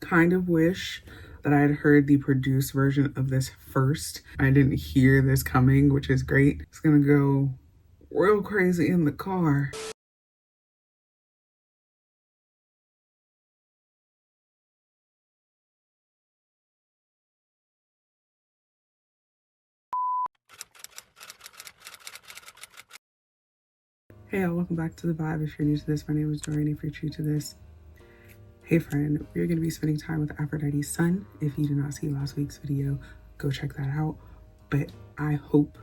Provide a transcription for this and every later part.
Kind of wish that I had heard the produced version of this first. I didn't hear this coming, which is great. It's gonna go real crazy in the car. Hey y'all, welcome back to The Vibe. If you're new to this, my name is Dorian. If you're true to this, hey friend, we're going to be spending time with Aphrodite's son. If you did not see last week's video, go check that out. But I hope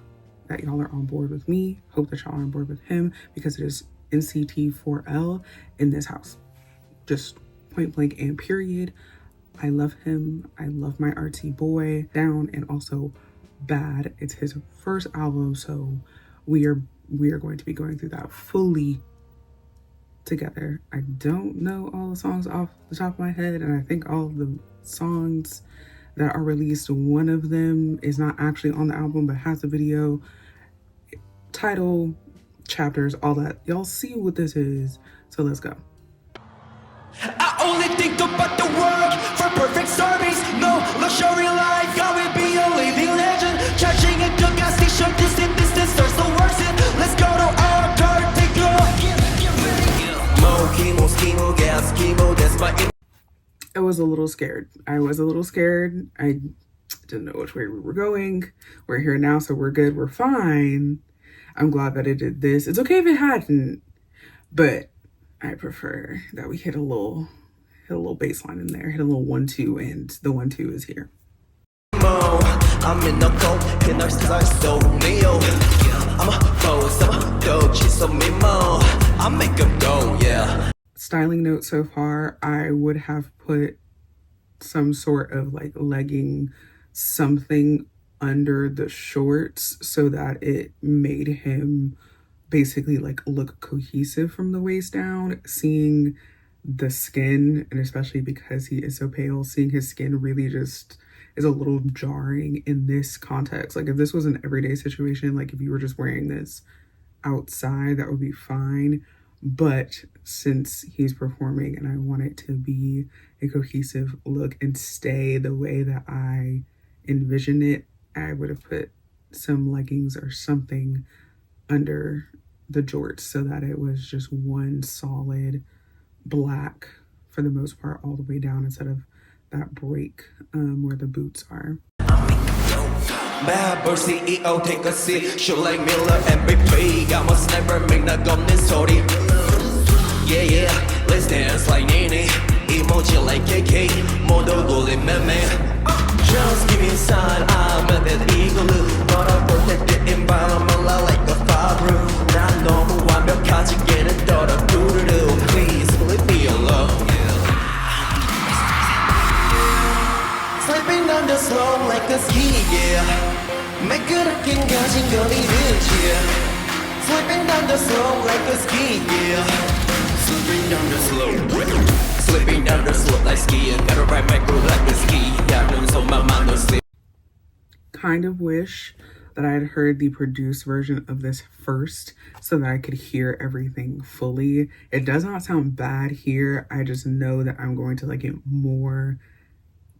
that y'all are on board with me. Hope that y'all are on board with him, because it is NCT4L in this house. Just point blank and period. I love him. I love my artsy boy. Down and also Bad. It's his first album, so we are going to be going through that fully together. I don't know all the songs off the top of my head, and I think all of the songs that are released, one of them is not actually on the album but has a video, title, chapters, all that. Y'all see what this is, so let's go. I only think about the work for perfect service. No luxury life, I will be a living legend. Charging at the gas station, distance, starts to worsen. Let's go to our particular. I was a little scared. I didn't know which way we were going. We're here now, so we're good. We're fine. I'm glad that it did this. It's okay if it hadn't, but I prefer that we hit a little bass line in there, hit a little 1-2, and the 1-2 is here. I'm in the cold, in our stars so real. I'm a boss, I'm a doji, so mimo. I make them go, yeah. Styling note so far, I would have put some sort of like legging something under the shorts so that it made him basically like look cohesive from the waist down. Seeing the skin, and especially because he is so pale, seeing his skin really just is a little jarring in this context. Like if this was an everyday situation, like if you were just wearing this outside, that would be fine. But since he's performing and I want it to be a cohesive look and stay the way that I envision it, I would have put some leggings or something under the jorts so that it was just one solid black for the most part all the way down, instead of that break where the boots are. Bad boy CEO, take a seat. Shoot like Miller MVP. I must never make that gunning story. Yeah, let's dance like Nene. Emoji like KK. Modo golden meme. Just give me a sign, I'm a dead eagle. But I protect the environment like a fabric. 난 너무 완벽하지 않은 너를 부르르. Please leave me alone. Slipping down the slope like a ski, yeah. 매끄럽게 가진 거리를, yeah. Slipping down the slope like a ski, yeah. Slipping down the slope. Slipping down the slope like skiing. Gotta ride my groove like a ski. Yeah, so my mind don't sleep. Kind of wish that I had heard the produced version of this first so that I could hear everything fully. It does not sound bad here. I just know that I'm going to like it more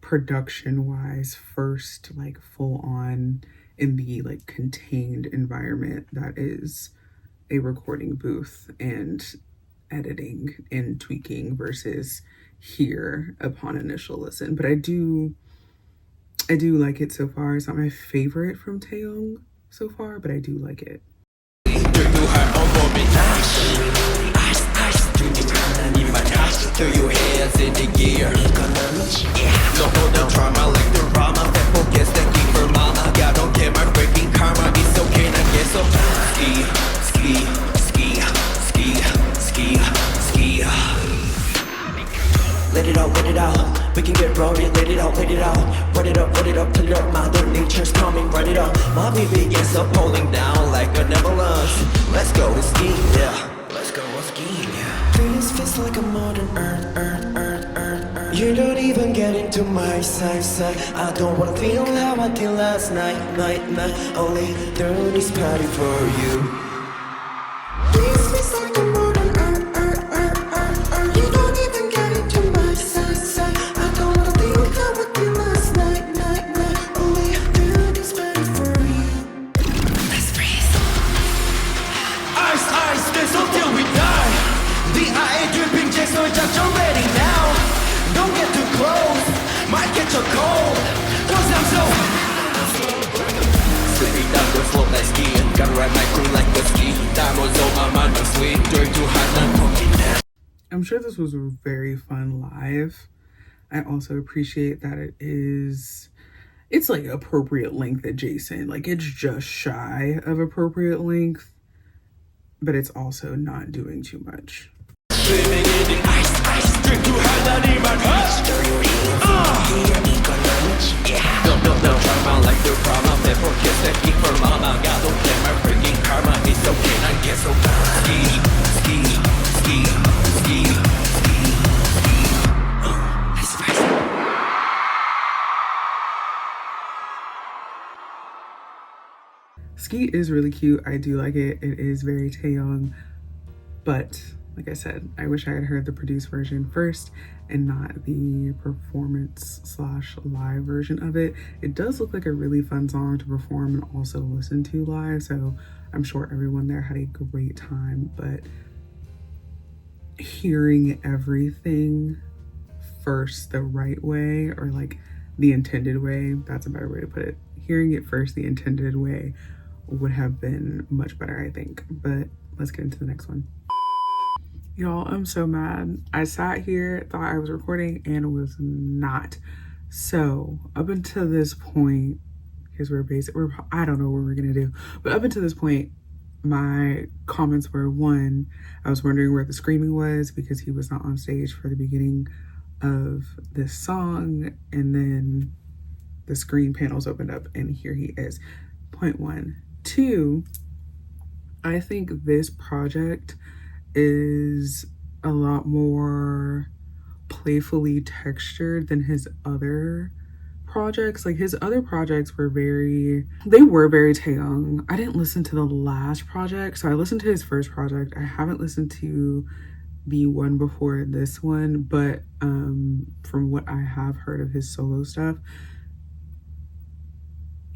production wise first, like full on in the like contained environment that is a recording booth and editing and tweaking versus here upon initial listen. But I do like it so far. It's not my favorite from Taeyong so far, but I do like it. Throw your hands in the gear. No the drama like the drama. That forgets the keeper mama. I don't care my breaking karma. It's okay, I guess so. Ski. Let it out. We can get rowdy. Let it out. Run it up till your mother nature's coming. Run it up. My baby gets up, pulling down like an avalanche. Let's go ski, yeah. Let's go skiing, yeah. This feels like a modern earth. You don't even get into my side. I don't wanna feel how I did last night. Only through this party for you. This feels like a modern earth. You don't even get into my side. I don't sure this was very fun live. I also appreciate that it's like appropriate length adjacent. Like it's just shy of appropriate length, but it's also not doing too much. Skiii is really cute. I do like it. It is very Taeyong, but like I said, I wish I had heard the produced version first and not the performance slash live version of it. It does look like a really fun song to perform and also listen to live, so I'm sure everyone there had a great time, but hearing everything first the right way, or like the intended way, that's a better way to put it. Hearing it first the intended way would have been much better, I think. But let's get into the next one. Y'all, I'm so mad. I sat here, thought I was recording, and was not. So up until this point, because I don't know what we're gonna do, but up until this point, my comments were, one, I was wondering where the screaming was because he was not on stage for the beginning of this song, and then the screen panels opened up and here he is. Point one. Two, I think this project is a lot more playfully textured than his other projects. Like his other projects were very Taeyong. I didn't listen to the last project, so I listened to his first project. I haven't listened to the one before this one, but from what I have heard of his solo stuff,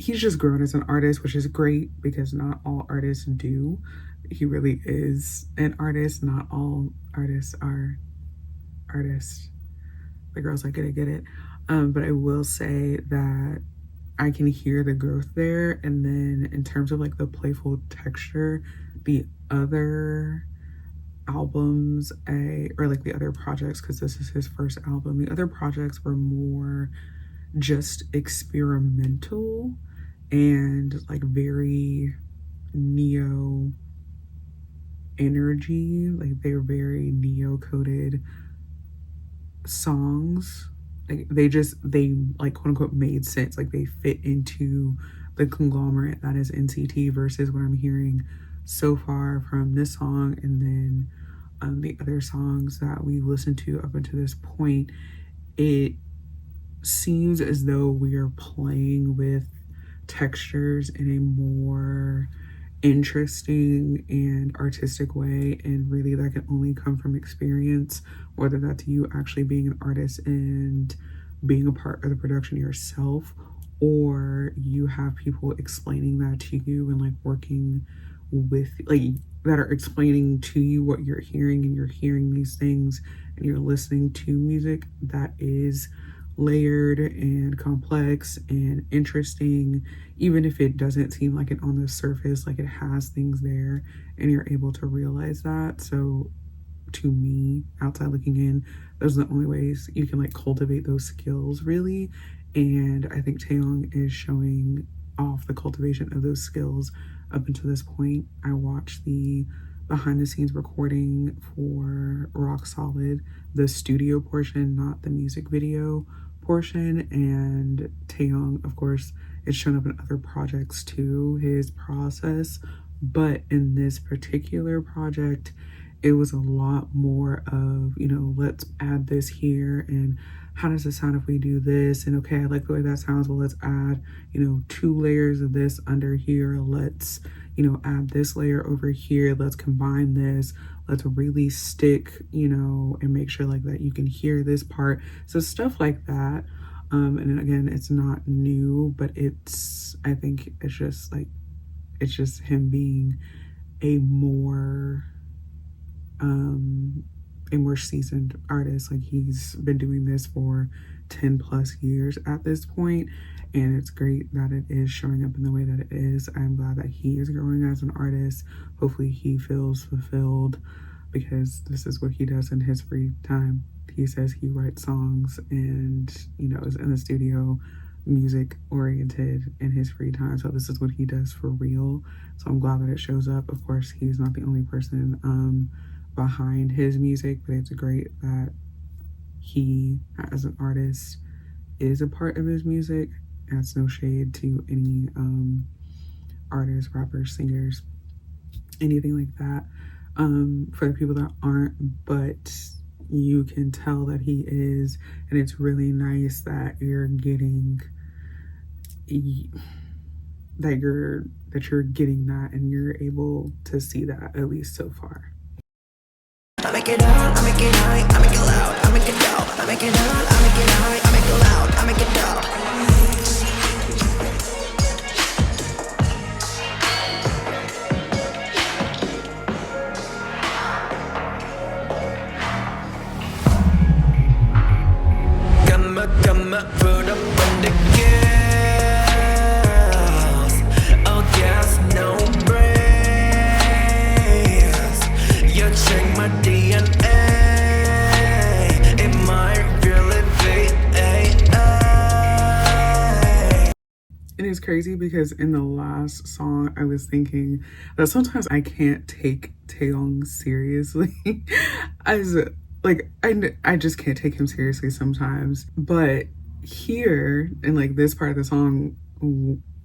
he's just grown as an artist, which is great because not all artists do. He really is an artist. Not all artists are artists. The girls like it, get it. But I will say that I can hear the growth there. And then in terms of like the playful texture, the other albums, or like the other projects, because this is his first album, the other projects were more just experimental and like very neo energy. Like they're very neo coded songs. Like they like quote unquote made sense. Like they fit into the conglomerate that is NCT, versus what I'm hearing so far from this song and then the other songs that we've listened to up until this point. It seems as though we are playing with textures in a more interesting and artistic way, and really that can only come from experience, whether that's you actually being an artist and being a part of the production yourself, or you have people explaining that to you and like working with, like, that are explaining to you what you're hearing, and you're hearing these things and you're listening to music that is layered and complex and interesting, even if it doesn't seem like it on the surface. Like it has things there and you're able to realize that. So to me, outside looking in, those are the only ways you can like cultivate those skills, really. And I think Taeyong is showing off the cultivation of those skills up until this point. I watched the behind the scenes recording for Rock Solid, the studio portion, not the music video portion, and Taeyong, of course, it's shown up in other projects too, his process, but in this particular project, it was a lot more of, you know, let's add this here, and how does it sound if we do this, and okay, I like the way that sounds, well, let's add, you know, 2 layers of this under here, let's, you know, add this layer over here, let's combine this, let's really stick, you know, and make sure like that you can hear this part. So stuff like that. And again, it's not new, but I think it's just like, it's just him being a more seasoned artist. Like he's been doing this for 10 plus years at this point, and it's great that it is showing up in the way that it is. I'm glad that he is growing as an artist. Hopefully he feels fulfilled because this is what he does in his free time. He says he writes songs and, you know, is in the studio, music oriented in his free time. So this is what he does for real. So I'm glad that it shows up. Of course, he's not the only person behind his music, but it's great that he, as an artist, is a part of his music. That's no shade to any artists, rappers, singers, anything like that. For the people that aren't, but you can tell that he is, and it's really nice that you're getting getting that, and you're able to see that, at least so far. I make it out, I make it high, I make it loud, I make it dope. I make it out, I make it high, I make it loud, I make it dope. Come up, put up on the gas. Oh gas, no brakes. You check my DNA. It might really be AI. It is crazy because in the last song, I was thinking that sometimes I can't take Taeyong seriously. As like, I just can't take him seriously sometimes. But here, in like this part of the song,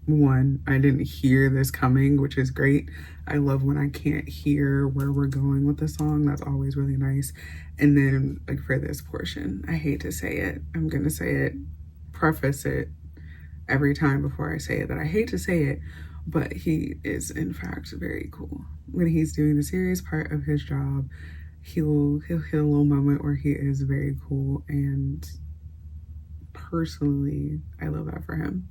one, I didn't hear this coming, which is great. I love when I can't hear where we're going with the song. That's always really nice. And then like for this portion, I hate to say it, I'm gonna say it, preface it every time before I say it, that I hate to say it, but he is in fact very cool. When he's doing the serious part of his job, he'll hit a little moment where he is very cool, and personally, I love that for him.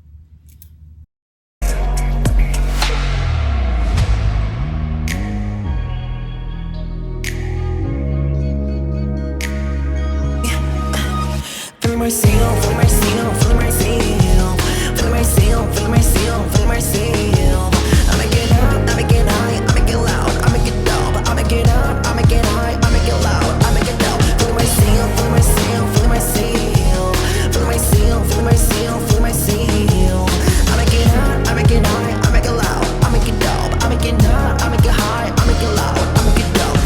Feel my seal, feel my seal, feel my seal, feel my seal, feel my seal, feel my seal. I make it up, I make it high, I make it loud, I make it dope. I make it up, I make it high, I make it loud, I make it dope. Feel my seal, feel my seal, feel my seal, feel my seal, feel my seal, feel my seal. I make it up, I make it high, I make it loud, I make it dope. I make it up, I make it high, I make it loud, I make it dope.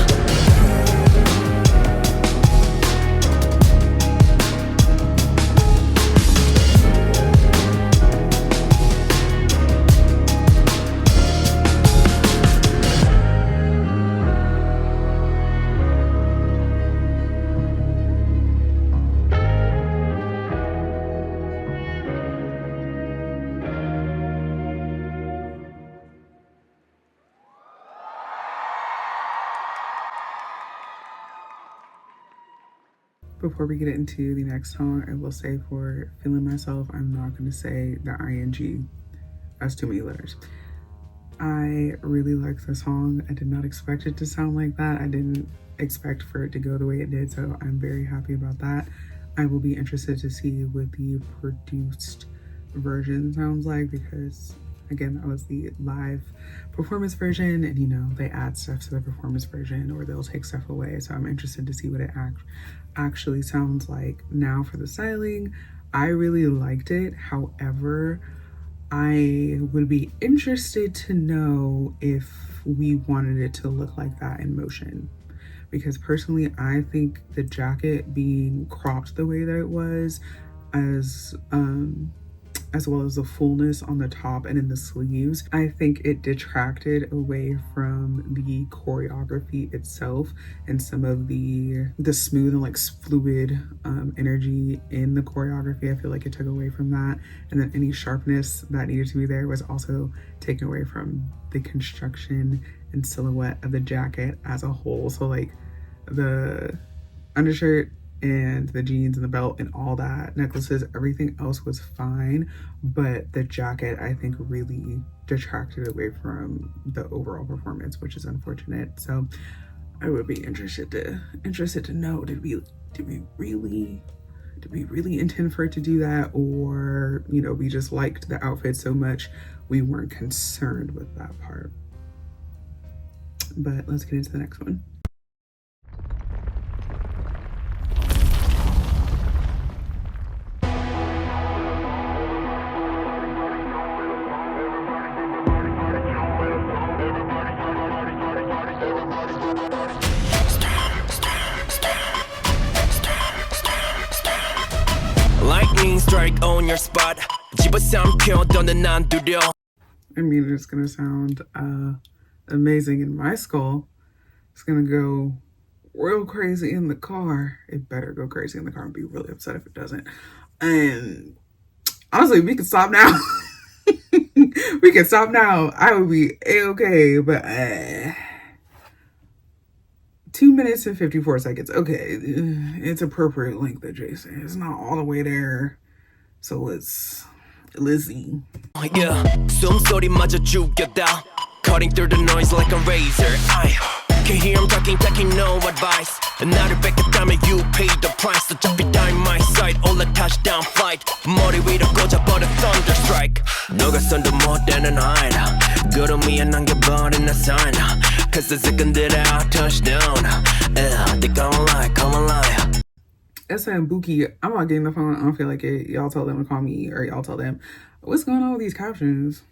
Before we get into the next song, I will say for Feeling Myself, I'm not going to say the ing. That's too many letters. I really like the song. I did not expect it to sound like that. I didn't expect for it to go the way it did, so I'm very happy about that. I will be interested to see what the produced version sounds like, because again, that was the live performance version, and you know, they add stuff to the performance version or they'll take stuff away. So I'm interested to see what it actually sounds like. Now for the styling, I really liked it. However, I would be interested to know if we wanted it to look like that in motion, because personally, I think the jacket being cropped the way that it was, as well as the fullness on the top and in the sleeves, I think it detracted away from the choreography itself and some of the smooth and like fluid energy in the choreography. I feel like it took away from that, and then any sharpness that needed to be there was also taken away from the construction and silhouette of the jacket as a whole. So like the undershirt and the jeans and the belt and all that, necklaces, everything else was fine, but the jacket I think really detracted away from the overall performance, which is unfortunate. So I would be interested to know, did we really intend for it to do that, or you know, we just liked the outfit so much we weren't concerned with that part. But let's get into the next one. lightning strike on your spot 집어삼켜 너는 안 두려 I mean, it's gonna sound amazing in my skull. It's gonna go real crazy in the car. It better go crazy in the car and be really upset if it doesn't. And honestly, we can stop now. We can stop now. I would be a-okay, but 2 minutes and 54 seconds. Okay, it's appropriate length adjacent. It's not all the way there. So let's see. Yeah, 숨소리마저 죽였다 Cutting through the noise like a razor I can hear him talking, no advice 나를 뺏겼다면 you pay the price 어차피 다 in my sight all a touchdown flight 머리 위로 꽂아버려 thunder strike 너가 손도 못 대는 hide 구름 위에 남겨버린 나 sign Cause the second that I touchdown they gon' lie, come on lie Essa and Buki, I'm not getting the phone. I don't feel like it. Y'all tell them to call me, or y'all tell them. What's going on with these captions?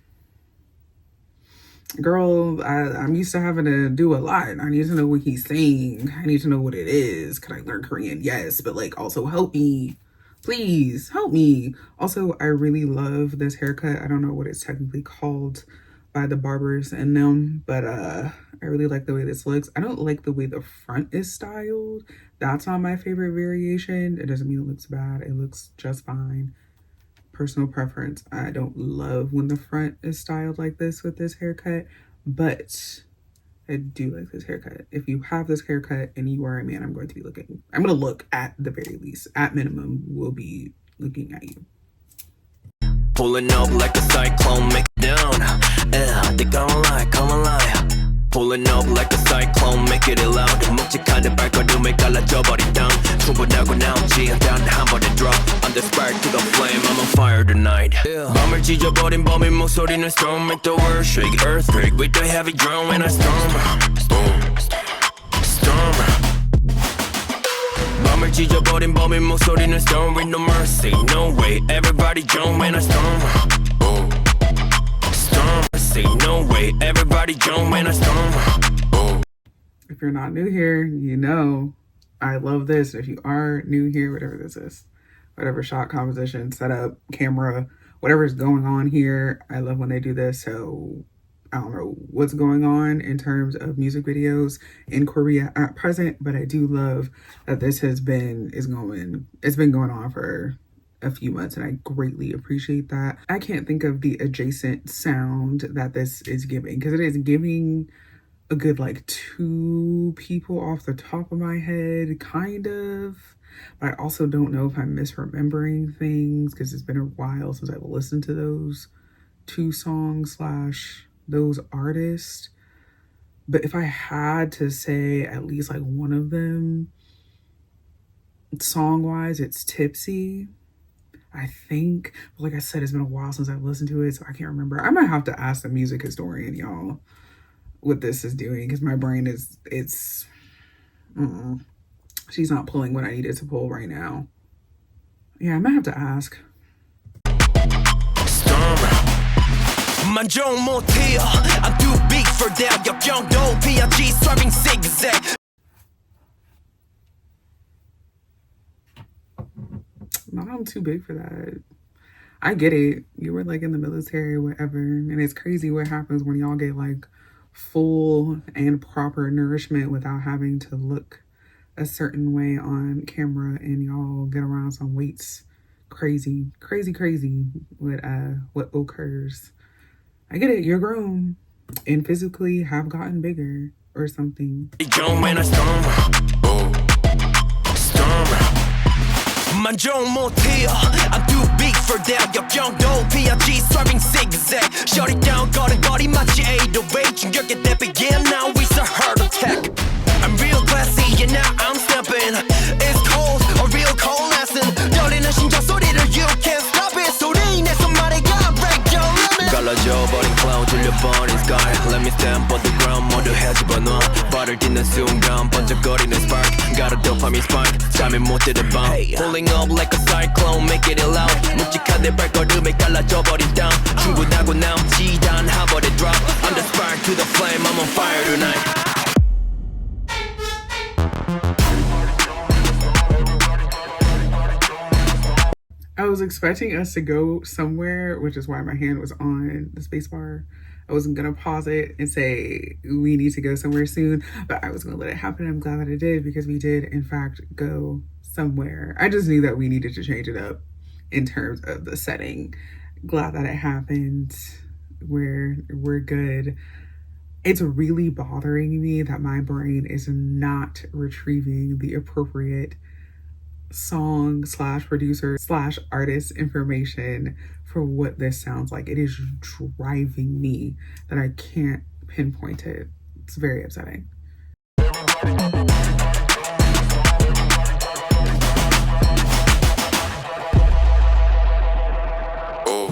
Girl, I'm used to having to do a lot. I need to know what he's saying. I need to know what it is. Can I learn Korean? Yes, but like also help me. Please help me. Also, I really love this haircut. I don't know what it's technically called by the barbers and them, but I really like the way this looks. I don't like the way the front is styled. That's not my favorite variation. It doesn't mean it looks bad. It looks just fine. Personal preference. I don't love when the front is styled like this with this haircut, but I do like this haircut. If you have this haircut and you are a man, I'm going to look at the very least. At minimum, we'll be looking at you. Pulling up like a cyclone, make it down they gon' lie, come on lie Pulling up like a cyclone, make it loud 묵직한 발걸음을 갈라져버린 땅 충분하고 나오지 단 번에 drop On the spark to the flame, I'm on fire tonight 밤을 찢어버린 범인 목소리는 storm Make the world shake, earthquake With the heavy drum when I storm 밤을 찢어버린 범인 목소리는 storm With no mercy, no way Everybody jump when I storm No way, everybody jump when I storm If you're not new here, you know I love this. If you are new here, whatever this is, whatever shot composition, setup, camera, whatever's going on here, I love when they do this. So I don't know what's going on in terms of music videos in Korea at present, but I do love that this it's been going on for a few months, and I greatly appreciate that. I can't think of the adjacent sound that this is giving, because it is giving a good like 2 people off the top of my head, kind of. But I also don't know if I'm misremembering things, because it's been a while since I've listened to those 2 songs / those artists. But if I had to say at least like one of them, song-wise, it's Tipsy, I think. But like I said, it's been a while since I've listened to it, so I can't remember. I might have to ask the music historian, y'all, what this is doing, because my brain she's not pulling what I needed to pull right now. Yeah, I might have to ask. I'm too big for that. 역경도 피하지 swerving zigzag. No, I'm too big for that. I get it. You were like in the military, whatever. And it's crazy what happens when y'all get like full and proper nourishment without having to look a certain way on camera, and y'all get around some weights. Crazy what occurs. I get it. You're grown and physically have gotten bigger or something. 만족 못해요. I'm too big for that. 역경도 피하지 swerving zigzag. Shut it down 걸음걸이 마치 808 충격에 대비 yeah now it's a heart attack. I'm real classy and now I'm stepping. It's cold, a real cold lesson. 떨리는 심장 소리를 you can't stop it. 소리 내서 말해가 break your limit. 갈라져버린 cloud 들려버린 sky. Let me stand on the ground 모두 해집어놔. 발을 딛는 순간 번쩍거리는 spark. Got a dopamine spike. 잠이 못 드는 밤. Pulling up like a cyclone, make it loud. 묵직한 내 발걸음에 갈라져버린 땅. 충분하고 남지 단 한 번에 drop. I'm the spark to the flame, I'm on fire tonight. I was expecting us to go somewhere, which is why my hand was on the space bar. I wasn't gonna pause it and say we need to go somewhere soon, but I was gonna let it happen. I'm glad that it did because we did in fact go somewhere. I just knew that we needed to change it up in terms of the setting. Glad that it happened. We're good. It's really bothering me that my brain is not retrieving the appropriate song slash producer slash artist information for what this sounds like. It is driving me that I can't pinpoint it. It's very upsetting.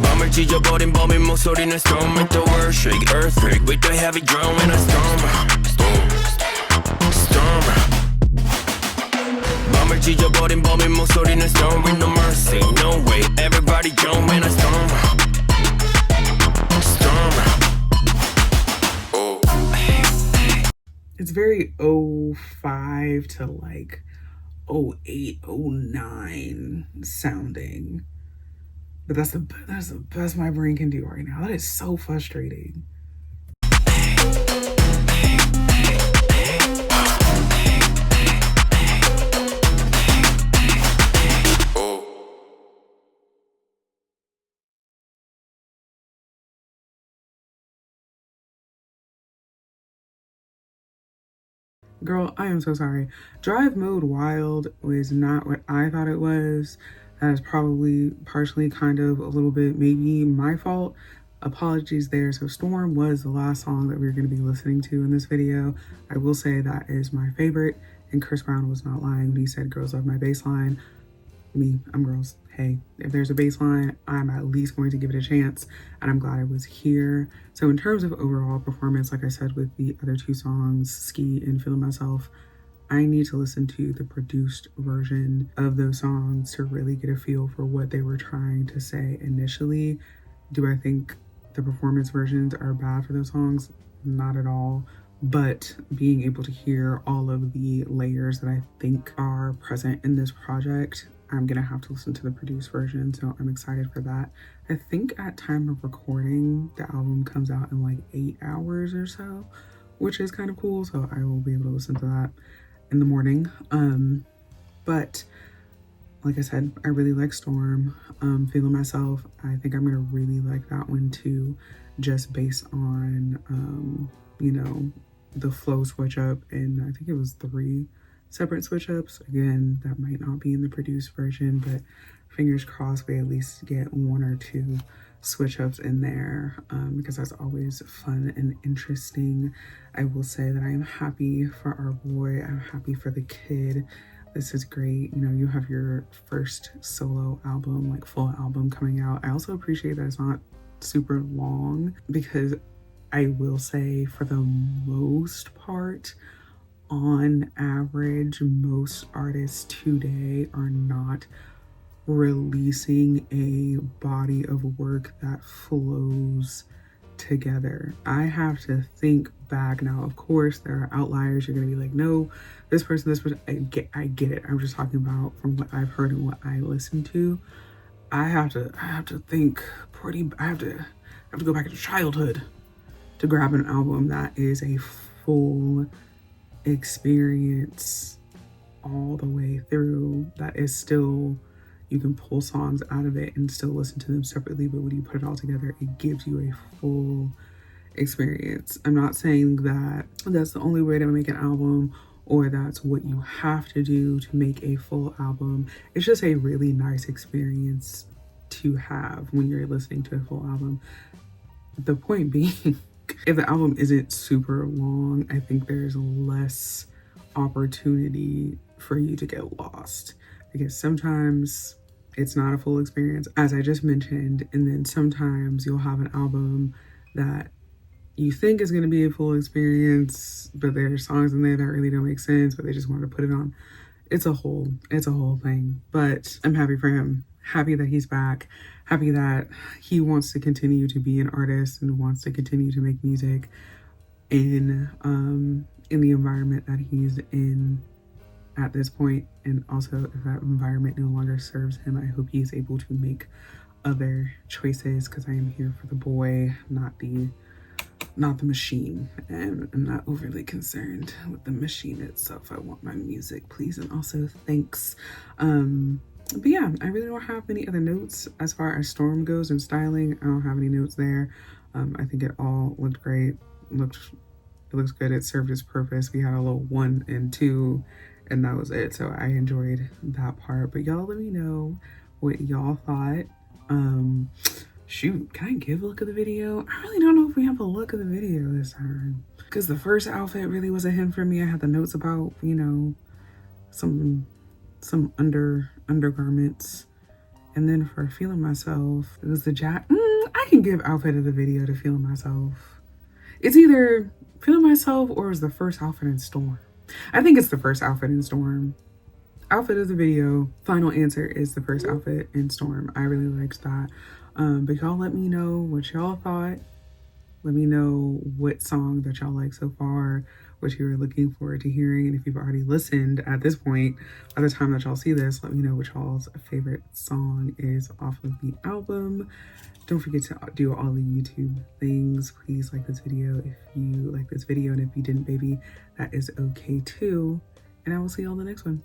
밤을 찢어버린 범인 목소리는 storm with the world shake earthquake with the heavy drum and a storm 밤을 찢어버린 범인 목소리는 storm with no mercy no way everybody jump in a storm It's very 05 to like 08, 09 sounding. But that's the best my brain can do right now. That is so frustrating. Girl, I am so sorry. Drive mode wild was not what I thought it was. That is probably partially kind of a little bit maybe my fault. Apologies there. So Storm was the last song that we were going to be listening to in this video. I will say that is my favorite, and Chris Brown was not lying when he said girls love my bass line. I'm girls. Hey, if there's a bass line, I'm at least going to give it a chance, and I'm glad I was here. So in terms of overall performance, like I said with the other two songs, Skiii and Feeling Myself, I need to listen to the produced version of those songs to really get a feel for what they were trying to say initially. Do I think the performance versions are bad for those songs? Not at all. But being able to hear all of the layers that I think are present in this project, I'm gonna have to listen to the produced version, so I'm excited for that. I think at time of recording, the album comes out in like 8 hours or so, which is kind of cool, so I will be able to listen to that in the morning. But like I said, I really like Storm. Feeling Myself, I think I'm gonna really like that one too, just based on you know, the flow switch up, and I think it was 3 separate switch ups. Again, that might not be in the produced version, but fingers crossed we at least get 1 or 2 switch ups in there, because that's always fun and interesting. I will say that I am happy for our boy. I'm happy for the kid. This is great. You know, you have your first solo album, like full album coming out. I also appreciate that it's not super long, because I will say for the most part, on average, most artists today are not releasing a body of work that flows together. I have to think back now. Of course, there are outliers. You're gonna be like, no, this person. I get it. I'm just talking about from what I've heard and what I listen to. I have to think pretty. I have to go back to childhood to grab an album that is a full experience all the way through, that is still, you can pull songs out of it and still listen to them separately, but when you put it all together, it gives you a full experience. I'm not saying that that's the only way to make an album or that's what you have to do to make a full album. It's just a really nice experience to have when you're listening to a full album. The point being, if the album isn't super long, I think there's less opportunity for you to get lost, because sometimes it's not a full experience, as I just mentioned, and then sometimes you'll have an album that you think is going to be a full experience, but there are songs in there that really don't make sense, but they just wanted to put it on. It's a whole thing. But I'm happy for him. Happy that he's back. Happy that he wants to continue to be an artist and wants to continue to make music in the environment that he's in at this point. And also, if that environment no longer serves him, I hope he's able to make other choices, because I am here for the boy, not the machine. And I'm not overly concerned with the machine itself. I want my music, please. And also thanks. But yeah, I really don't have many other notes as far as Storm goes and styling. I don't have any notes there. I think it all looked great. It looks good. It served its purpose. We had a little 1 and 2, and that was it. So I enjoyed that part. But y'all let me know what y'all thought. Shoot, can I give a look at the video? I really don't know if we have a look at the video this time, because the first outfit really was a hint for me. I had the notes about, you know, some undergarments, and then for Feeling Myself, it was the I can give outfit of the video to Feeling Myself. It's either Feeling Myself or it's the first outfit in Storm. I think it's the first outfit in Storm. Outfit of the video, final answer is the first outfit in Storm. I really liked that. But y'all let me know what y'all thought. Let me know what song that y'all like so far, what you were looking forward to hearing. And if you've already listened at this point, by the time that y'all see this, let me know what y'all's favorite song is off of the album. Don't forget to do all the YouTube things. Please like this video if you like this video. And if you didn't, baby, that is okay too. And I will see y'all in the next one.